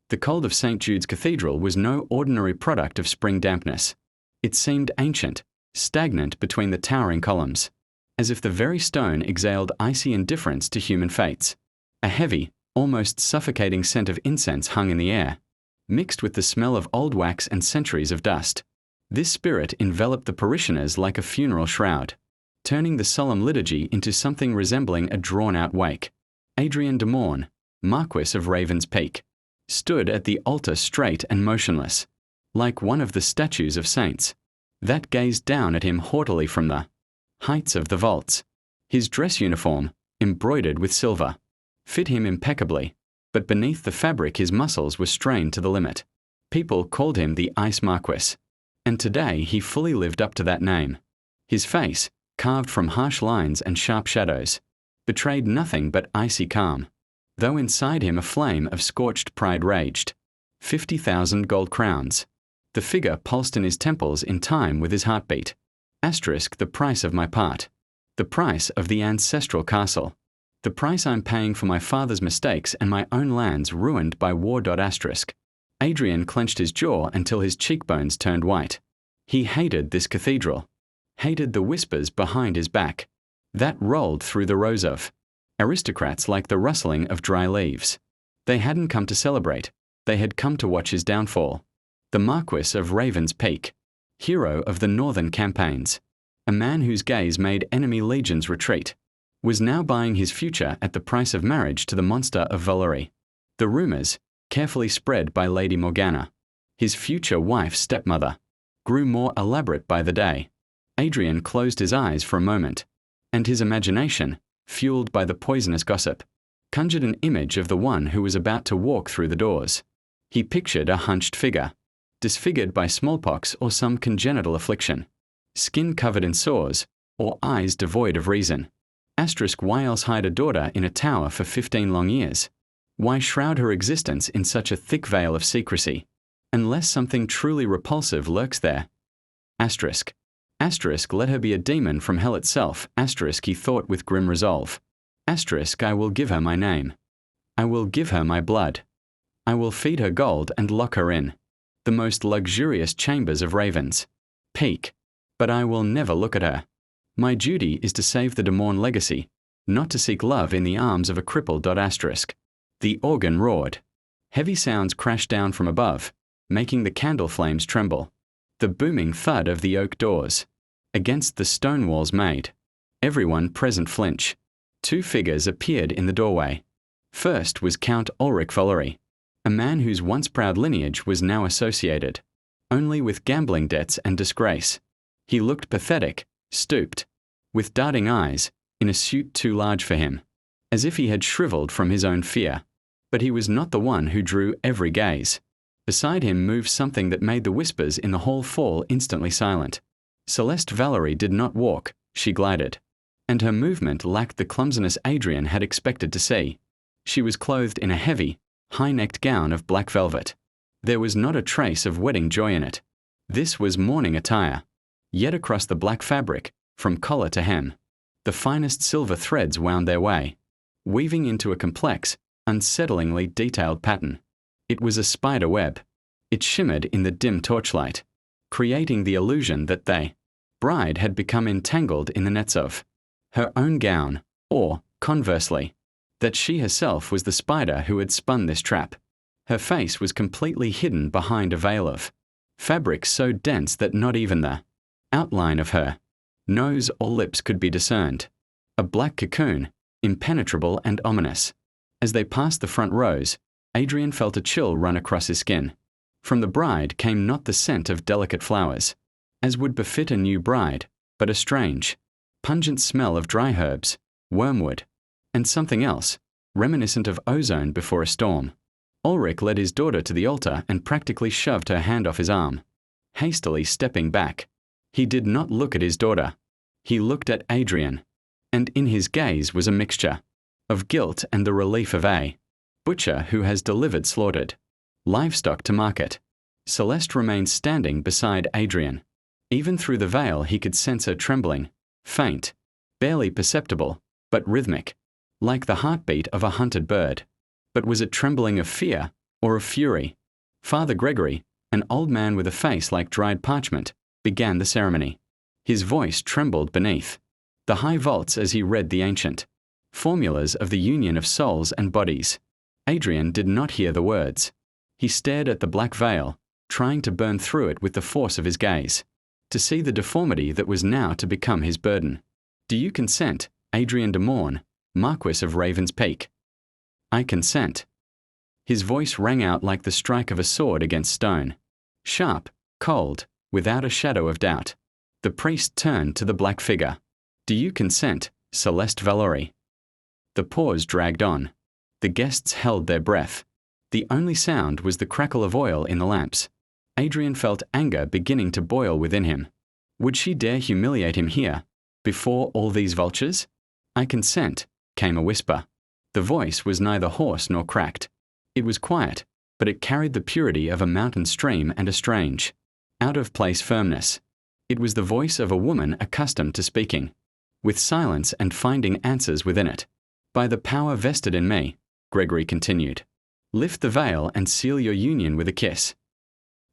The cold of St. Jude's Cathedral was no ordinary product of spring dampness. It seemed ancient, stagnant between the towering columns, as if the very stone exhaled icy indifference to human fates. A heavy, almost suffocating scent of incense hung in the air, mixed with the smell of old wax and centuries of dust. This spirit enveloped the parishioners like a funeral shroud, turning the solemn liturgy into something resembling a drawn-out wake. Adrian de Morne, Marquess of Raven's Peak, stood at the altar straight and motionless, like one of the statues of saints that gazed down at him haughtily from the heights of the vaults. His dress uniform, embroidered with silver, fit him impeccably, but beneath the fabric his muscles were strained to the limit. People called him the Ice Marquess, and today he fully lived up to that name. His face, carved from harsh lines and sharp shadows, betrayed nothing but icy calm, though inside him a flame of scorched pride raged. 50,000 gold crowns. The figure pulsed in his temples in time with his heartbeat. Asterisk the price of my part. The price of the ancestral castle. The price I'm paying for my father's mistakes and my own lands ruined by war. Asterisk. Adrian clenched his jaw until his cheekbones turned white. He hated this cathedral. Hated the whispers behind his back that rolled through the rows of aristocrats like the rustling of dry leaves. They hadn't come to celebrate. They had come to watch his downfall. The Marquess of Raven's Peak, hero of the northern campaigns, a man whose gaze made enemy legions retreat, was now buying his future at the price of marriage to the monster of Valori. The rumors, carefully spread by Lady Morgana, his future wife's stepmother, grew more elaborate by the day. Adrian closed his eyes for a moment, and his imagination, fueled by the poisonous gossip, conjured an image of the one who was about to walk through the doors. He pictured a hunched figure, disfigured by smallpox or some congenital affliction, skin covered in sores, or eyes devoid of reason. Asterisk why else hide a daughter in a tower for 15 long years? Why shroud her existence in such a thick veil of secrecy, unless something truly repulsive lurks there? Asterisk. Asterisk let her be a demon from hell itself. Asterisk he thought with grim resolve. Asterisk I will give her my name. I will give her my blood. I will feed her gold and lock her in the most luxurious chambers of Raven's Peak. But I will never look at her. My duty is to save the de Morne legacy, not to seek love in the arms of a cripple. Asterisk. The organ roared. Heavy sounds crashed down from above, making the candle flames tremble. The booming thud of the oak doors against the stone walls made everyone present flinch. Two figures appeared in the doorway. First was Count Ulrich Valori, a man whose once proud lineage was now associated only with gambling debts and disgrace. He looked pathetic, stooped, with darting eyes, in a suit too large for him, as if he had shriveled from his own fear. But he was not the one who drew every gaze. Beside him moved something that made the whispers in the hall fall instantly silent. Celeste Valori did not walk, she glided, and her movement lacked the clumsiness Adrian had expected to see. She was clothed in a heavy, high-necked gown of black velvet. There was not a trace of wedding joy in it. This was mourning attire. Yet across the black fabric, from collar to hem, the finest silver threads wound their way, weaving into a complex, unsettlingly detailed pattern. It was a spider web. It shimmered in the dim torchlight, creating the illusion that the bride had become entangled in the nets of her own gown, or, conversely, that she herself was the spider who had spun this trap. Her face was completely hidden behind a veil of fabric so dense that not even the outline of her nose or lips could be discerned. A black cocoon, impenetrable and ominous. As they passed the front rows, Adrian felt a chill run across his skin. From the bride came not the scent of delicate flowers, as would befit a new bride, but a strange, pungent smell of dry herbs, wormwood, and something else, reminiscent of ozone before a storm. Ulrich led his daughter to the altar and practically shoved her hand off his arm, hastily stepping back. He did not look at his daughter. He looked at Adrian, and in his gaze was a mixture of guilt and the relief of a butcher who has delivered slaughtered livestock to market. Celeste remained standing beside Adrian. Even through the veil he could sense her trembling, faint, barely perceptible, but rhythmic, like the heartbeat of a hunted bird. But was it trembling of fear, or of fury. Father Gregory, an old man with a face like dried parchment, began the ceremony. His voice trembled beneath the high vaults as he read the ancient formulas of the union of souls and bodies. Adrian did not hear the words. He stared at the black veil, trying to burn through it with the force of his gaze, to see the deformity that was now to become his burden. "Do you consent, Adrian de Morne, Marquess of Raven's Peak?" "I consent." His voice rang out like the strike of a sword against stone. Sharp, cold, without a shadow of doubt. The priest turned to the black figure. "Do you consent, Celeste Valori?" The pause dragged on. The guests held their breath. The only sound was the crackle of oil in the lamps. Adrian felt anger beginning to boil within him. Would she dare humiliate him here, before all these vultures? "I consent," came a whisper. The voice was neither hoarse nor cracked. It was quiet, but it carried the purity of a mountain stream and a strange, out-of-place firmness. It was the voice of a woman accustomed to speaking, with silence and finding answers within it. "By the power vested in me," Gregory continued, "lift the veil and seal your union with a kiss."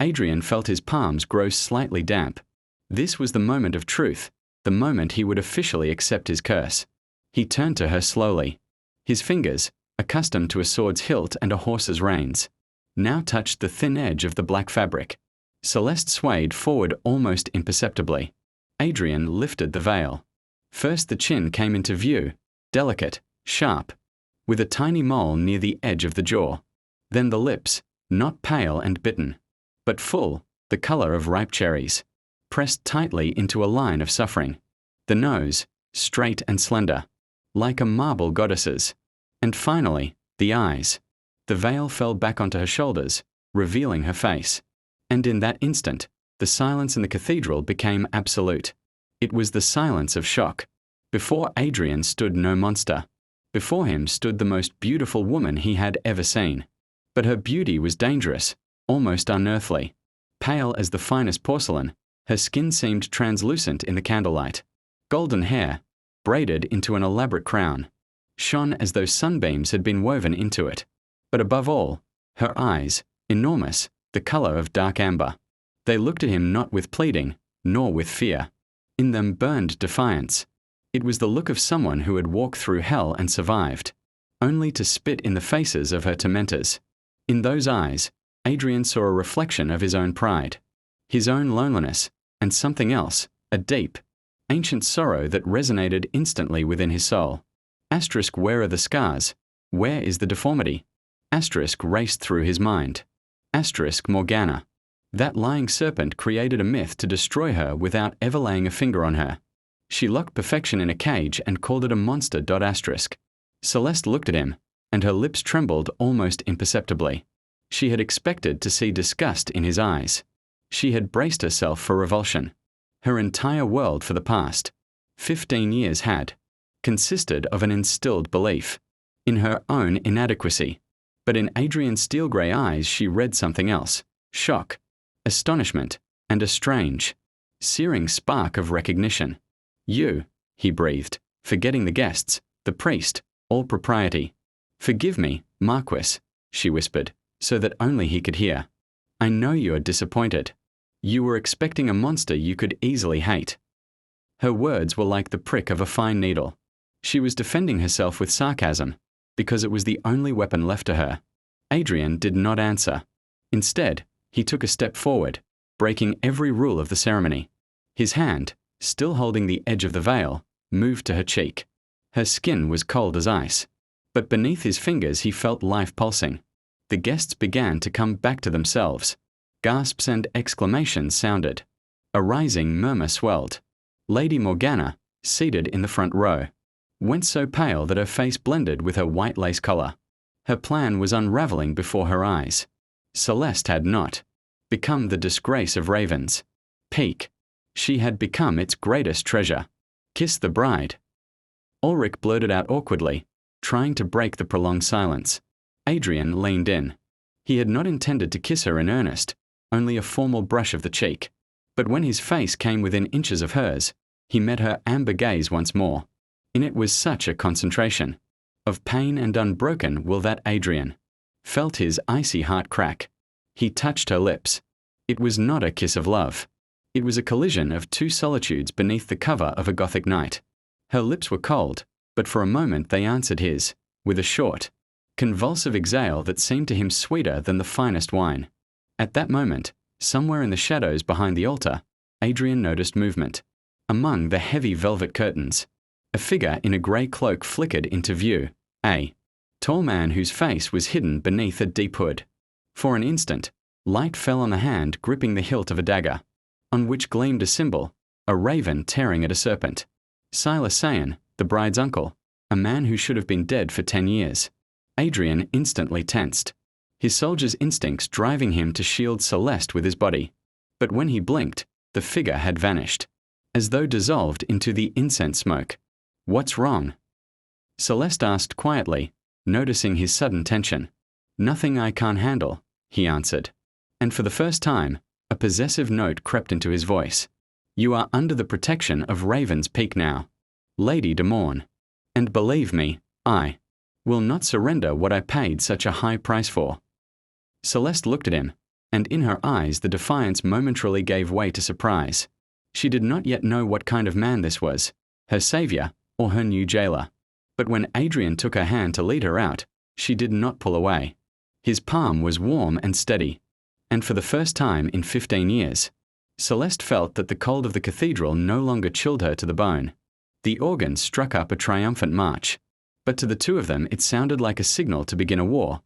Adrian felt his palms grow slightly damp. This was the moment of truth, the moment he would officially accept his curse. He turned to her slowly. His fingers, accustomed to a sword's hilt and a horse's reins, now touched the thin edge of the black fabric. Celeste swayed forward almost imperceptibly. Adrian lifted the veil. First the chin came into view, delicate, sharp, with a tiny mole near the edge of the jaw. Then the lips, not pale and bitten, but full, the color of ripe cherries, pressed tightly into a line of suffering. The nose, straight and slender, like a marble goddess's. And finally, the eyes. The veil fell back onto her shoulders, revealing her face. And in that instant, the silence in the cathedral became absolute. It was the silence of shock. Before Adrian stood no monster. Before him stood the most beautiful woman he had ever seen. But her beauty was dangerous, almost unearthly. Pale as the finest porcelain, her skin seemed translucent in the candlelight. Golden hair, braided into an elaborate crown, shone as though sunbeams had been woven into it. But above all, her eyes, enormous, the color of dark amber. They looked at him not with pleading, nor with fear. In them burned defiance. It was the look of someone who had walked through hell and survived, only to spit in the faces of her tormentors. In those eyes, Adrian saw a reflection of his own pride, his own loneliness, and something else, a deep, ancient sorrow that resonated instantly within his soul. Asterisk, where are the scars? Where is the deformity? Asterisk raced through his mind. Asterisk, Morgana. That lying serpent created a myth to destroy her without ever laying a finger on her. She locked perfection in a cage and called it a monster. Asterisk. Celeste looked at him, and her lips trembled almost imperceptibly. She had expected to see disgust in his eyes. She had braced herself for revulsion. Her entire world for the past 15 years had consisted of an instilled belief in her own inadequacy. But in Adrian's steel-grey eyes she read something else: shock, astonishment, and a strange, searing spark of recognition. "You," he breathed, forgetting the guests, the priest, all propriety. "Forgive me, Marquess," she whispered, so that only he could hear. "I know you are disappointed. You were expecting a monster you could easily hate." Her words were like the prick of a fine needle. She was defending herself with sarcasm, because it was the only weapon left to her. Adrian did not answer. Instead, he took a step forward, breaking every rule of the ceremony. His hand, still holding the edge of the veil, moved to her cheek. Her skin was cold as ice, but beneath his fingers he felt life pulsing. The guests began to come back to themselves. Gasps and exclamations sounded. A rising murmur swelled. Lady Morgana, seated in the front row, went so pale that her face blended with her white lace collar. Her plan was unraveling before her eyes. Celeste had not become the disgrace of Raven's Peak. She had become its greatest treasure. "Kiss the bride," Ulrich blurted out awkwardly, trying to break the prolonged silence. Adrian leaned in. He had not intended to kiss her in earnest, only a formal brush of the cheek. But when his face came within inches of hers, he met her amber gaze once more. In it was such a concentration of pain and unbroken will that Adrian felt his icy heart crack. He touched her lips. It was not a kiss of love. It was a collision of two solitudes beneath the cover of a Gothic night. Her lips were cold, but for a moment they answered his, with a short, convulsive exhale that seemed to him sweeter than the finest wine. At that moment, somewhere in the shadows behind the altar, Adrian noticed movement. Among the heavy velvet curtains, a figure in a grey cloak flickered into view, a tall man whose face was hidden beneath a deep hood. For an instant, light fell on the hand gripping the hilt of a dagger, on which gleamed a symbol, a raven tearing at a serpent. Silas Sayan, the bride's uncle, a man who should have been dead for 10 years. Adrian instantly tensed, his soldier's instincts driving him to shield Celeste with his body. But when he blinked, the figure had vanished, as though dissolved into the incense smoke. "What's wrong?" Celeste asked quietly, noticing his sudden tension. "Nothing I can't handle," he answered. And for the first time, a possessive note crept into his voice. "You are under the protection of Raven's Peak now, Lady de Morne. And believe me, I will not surrender what I paid such a high price for." Celeste looked at him, and in her eyes the defiance momentarily gave way to surprise. She did not yet know what kind of man this was, her savior or her new jailer. But when Adrian took her hand to lead her out, she did not pull away. His palm was warm and steady, and for the first time in 15 years, Celeste felt that the cold of the cathedral no longer chilled her to the bone. The organ struck up a triumphant march, but to the two of them it sounded like a signal to begin a war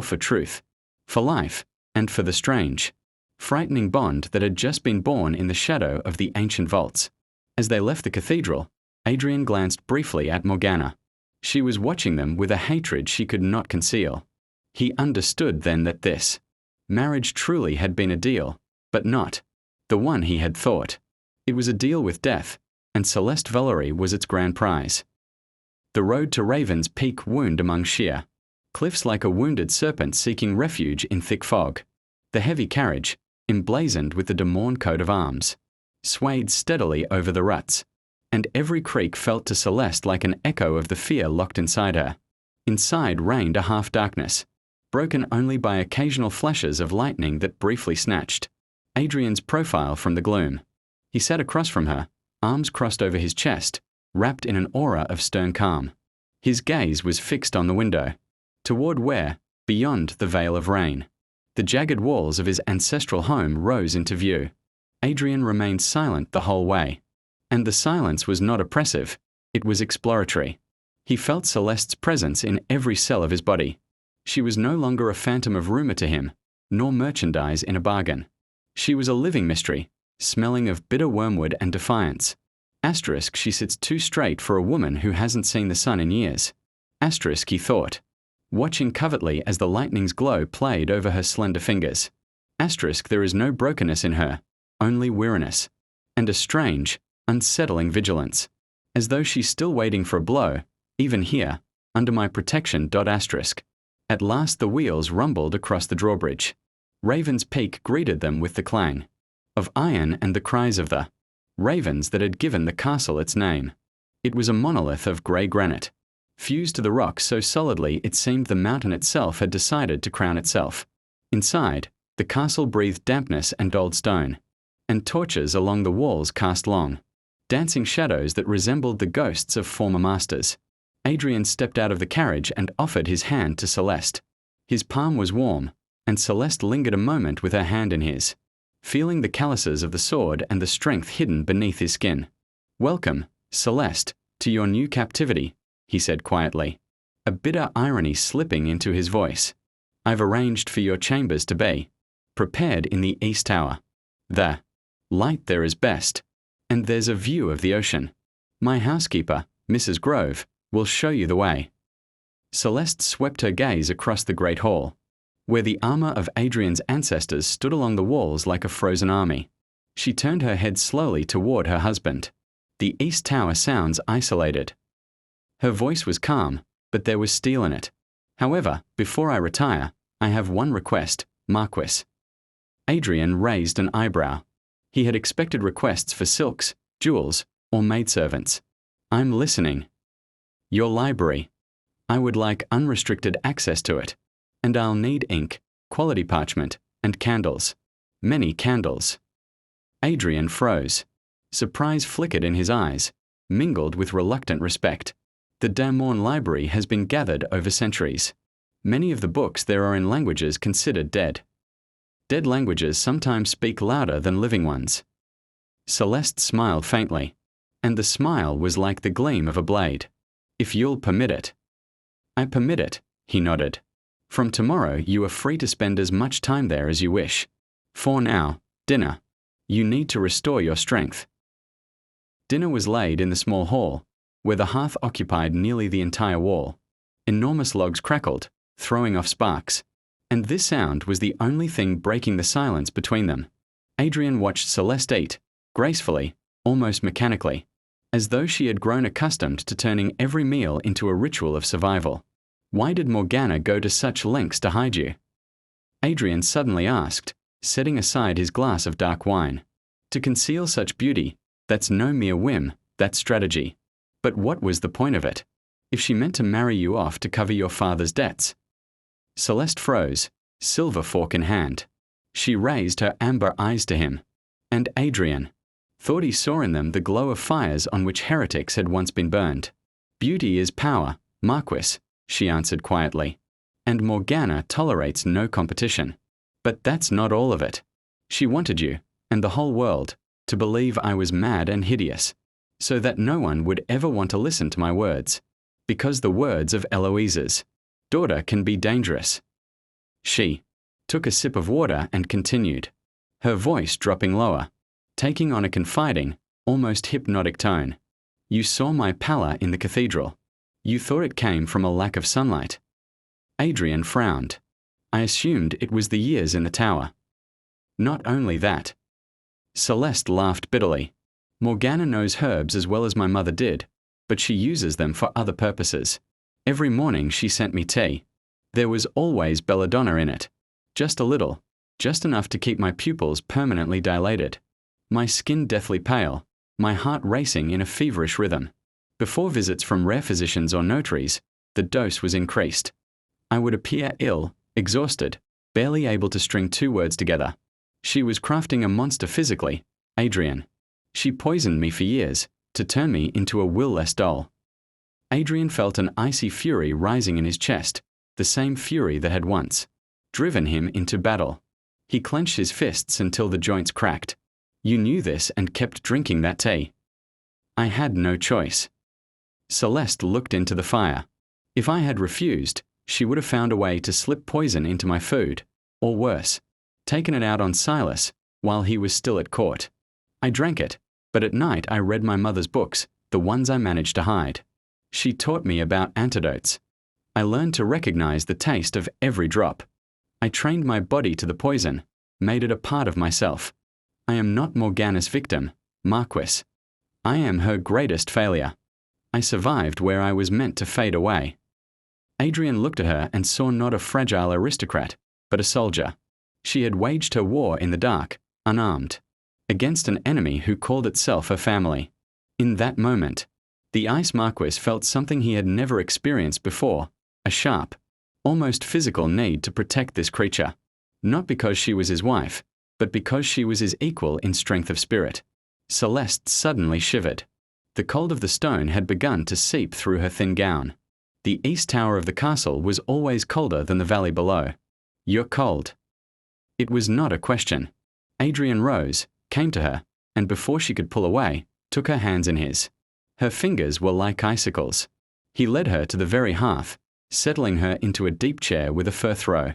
for truth, for life, and for the strange, frightening bond that had just been born in the shadow of the ancient vaults. As they left the cathedral, Adrian glanced briefly at Morgana. She was watching them with a hatred she could not conceal. He understood then that this marriage truly had been a deal, but not the one he had thought. It was a deal with death, and Celeste Valori was its grand prize. The road to Raven's Peak wound among sheer cliffs like a wounded serpent seeking refuge in thick fog. The heavy carriage, emblazoned with the de Morne coat of arms, swayed steadily over the ruts, and every creak felt to Celeste like an echo of the fear locked inside her. Inside reigned a half-darkness, broken only by occasional flashes of lightning that briefly snatched Adrian's profile from the gloom. He sat across from her, arms crossed over his chest, wrapped in an aura of stern calm. His gaze was fixed on the window, toward where, beyond the veil of rain, the jagged walls of his ancestral home rose into view. Adrian remained silent the whole way, and the silence was not oppressive, it was exploratory. He felt Celeste's presence in every cell of his body. She was no longer a phantom of rumor to him, nor merchandise in a bargain. She was a living mystery, smelling of bitter wormwood and defiance. Asterisk, she sits too straight for a woman who hasn't seen the sun in years. Asterisk, he thought, watching covertly as the lightning's glow played over her slender fingers. Asterisk, there is no brokenness in her, only weariness, and a strange, unsettling vigilance, as though she's still waiting for a blow, even here, under my protection. Asterisk. At last the wheels rumbled across the drawbridge. Raven's Peak greeted them with the clang of iron and the cries of the ravens that had given the castle its name. It was a monolith of grey granite, fused to the rock so solidly it seemed the mountain itself had decided to crown itself. Inside, the castle breathed dampness and old stone, and torches along the walls cast long, dancing shadows that resembled the ghosts of former masters. Adrian stepped out of the carriage and offered his hand to Celeste. His palm was warm, and Celeste lingered a moment with her hand in his, feeling the calluses of the sword and the strength hidden beneath his skin. "Welcome, Celeste, to your new captivity," he said quietly, a bitter irony slipping into his voice. "I've arranged for your chambers to be prepared in the East Tower. The light there is best, and there's a view of the ocean. My housekeeper, Mrs. Grove, will show you the way." Celeste swept her gaze across the great hall, where the armor of Adrian's ancestors stood along the walls like a frozen army. She turned her head slowly toward her husband. "The East Tower sounds isolated." Her voice was calm, but there was steel in it. "However, before I retire, I have one request, Marquess." Adrian raised an eyebrow. He had expected requests for silks, jewels, or maidservants. "I'm listening." "Your library. I would like unrestricted access to it. And I'll need ink, quality parchment, and candles. Many candles. Adrian froze. Surprise flickered in his eyes, mingled with reluctant respect. The de Morne library has been gathered over centuries. Many of the books there are in languages considered dead. Dead languages sometimes speak louder than living ones. Celeste smiled faintly, and the smile was like the gleam of a blade. If you'll permit it. I permit it, he nodded. From tomorrow you are free to spend as much time there as you wish. For now, dinner. You need to restore your strength. Dinner was laid in the small hall, where the hearth occupied nearly the entire wall. Enormous logs crackled, throwing off sparks, and this sound was the only thing breaking the silence between them. Adrian watched Celeste eat, gracefully, almost mechanically, as though she had grown accustomed to turning every meal into a ritual of survival. Why did Morgana go to such lengths to hide you? Adrian suddenly asked, setting aside his glass of dark wine. To conceal such beauty, that's no mere whim, that's strategy. But what was the point of it? If she meant to marry you off to cover your father's debts? Celeste froze, silver fork in hand. She raised her amber eyes to him. And Adrian thought he saw in them the glow of fires on which heretics had once been burned. Beauty is power, Marquess, she answered quietly. And Morgana tolerates no competition. But that's not all of it. She wanted you, and the whole world, to believe I was mad and hideous, so that no one would ever want to listen to my words, because the words of Eloise's daughter can be dangerous. She took a sip of water and continued, her voice dropping lower, taking on a confiding, almost hypnotic tone. You saw my pallor in the cathedral. You thought it came from a lack of sunlight. Adrian frowned. I assumed it was the years in the tower. Not only that. Celeste laughed bitterly. Morgana knows herbs as well as my mother did, but she uses them for other purposes. Every morning she sent me tea. There was always belladonna in it. Just a little, just enough to keep my pupils permanently dilated. My skin deathly pale, my heart racing in a feverish rhythm. Before visits from rare physicians or notaries, the dose was increased. I would appear ill, exhausted, barely able to string two words together. She was crafting a monster physically, Adrian. She poisoned me for years, to turn me into a will-less doll. Adrian felt an icy fury rising in his chest, the same fury that had once driven him into battle. He clenched his fists until the joints cracked. You knew this and kept drinking that tea. I had no choice. Celeste looked into the fire. If I had refused, she would have found a way to slip poison into my food, or worse, taken it out on Silas while he was still at court. I drank it, but at night I read my mother's books, the ones I managed to hide. She taught me about antidotes. I learned to recognize the taste of every drop. I trained my body to the poison, made it a part of myself. I am not Morgana's victim, Marquess. I am her greatest failure. I survived where I was meant to fade away. Adrian looked at her and saw not a fragile aristocrat, but a soldier. She had waged her war in the dark, unarmed, against an enemy who called itself her family. In that moment, the Ice Marquess felt something he had never experienced before, a sharp, almost physical need to protect this creature, not because she was his wife, but because she was his equal in strength of spirit. Celeste suddenly shivered. The cold of the stone had begun to seep through her thin gown. The east tower of the castle was always colder than the valley below. You're cold. It was not a question. Adrian rose, came to her, and before she could pull away, took her hands in his. Her fingers were like icicles. He led her to the very hearth, settling her into a deep chair with a fur throw.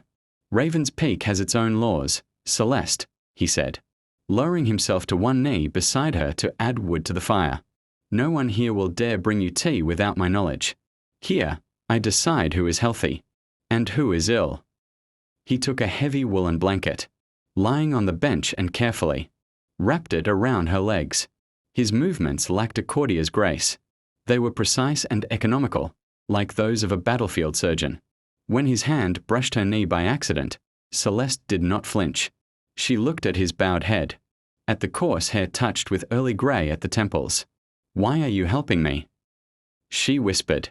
Raven's Peak has its own laws, Celeste, he said, lowering himself to one knee beside her to add wood to the fire. No one here will dare bring you tea without my knowledge. Here, I decide who is healthy, and who is ill. He took a heavy woolen blanket, lying on the bench and carefully wrapped it around her legs. His movements lacked a courtier's grace. They were precise and economical, like those of a battlefield surgeon. When his hand brushed her knee by accident, Celeste did not flinch. She looked at his bowed head, at the coarse hair touched with early grey at the temples. Why are you helping me? She whispered.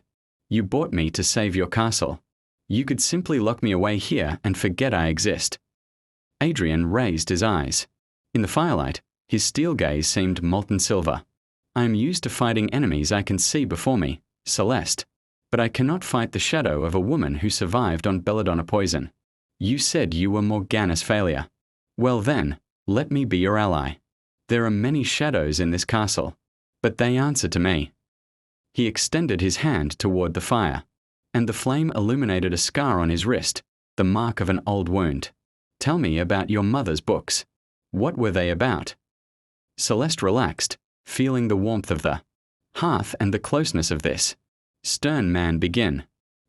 You bought me to save your castle. You could simply lock me away here and forget I exist. Adrian raised his eyes. In the firelight, his steel gaze seemed molten silver. I am used to fighting enemies I can see before me, Celeste, but I cannot fight the shadow of a woman who survived on belladonna poison. You said you were Morgana's failure. Well then, let me be your ally. There are many shadows in this castle, but they answer to me. He extended his hand toward the fire, and the flame illuminated a scar on his wrist, the mark of an old wound. Tell me about your mother's books. What were they about? Celeste relaxed, feeling the warmth of the hearth and the closeness of this stern man begin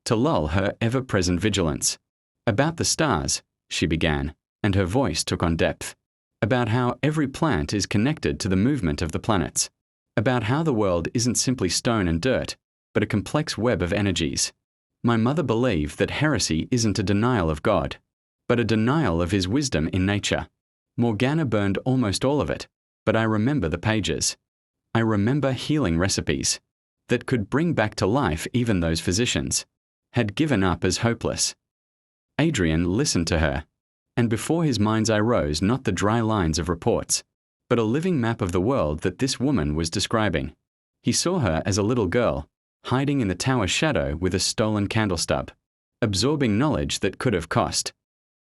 to lull her ever-present vigilance. About the stars, she began, and her voice took on depth. About how every plant is connected to the movement of the planets. About how the world isn't simply stone and dirt, but a complex web of energies. My mother believed that heresy isn't a denial of God, but a denial of his wisdom in nature. Morgana burned almost all of it, but I remember the pages. I remember healing recipes that could bring back to life even those physicians had given up as hopeless. Adrian listened to her, and before his mind's eye rose not the dry lines of reports, but a living map of the world that this woman was describing. He saw her as a little girl, hiding in the tower's shadow with a stolen candle stub, absorbing knowledge that could have cost.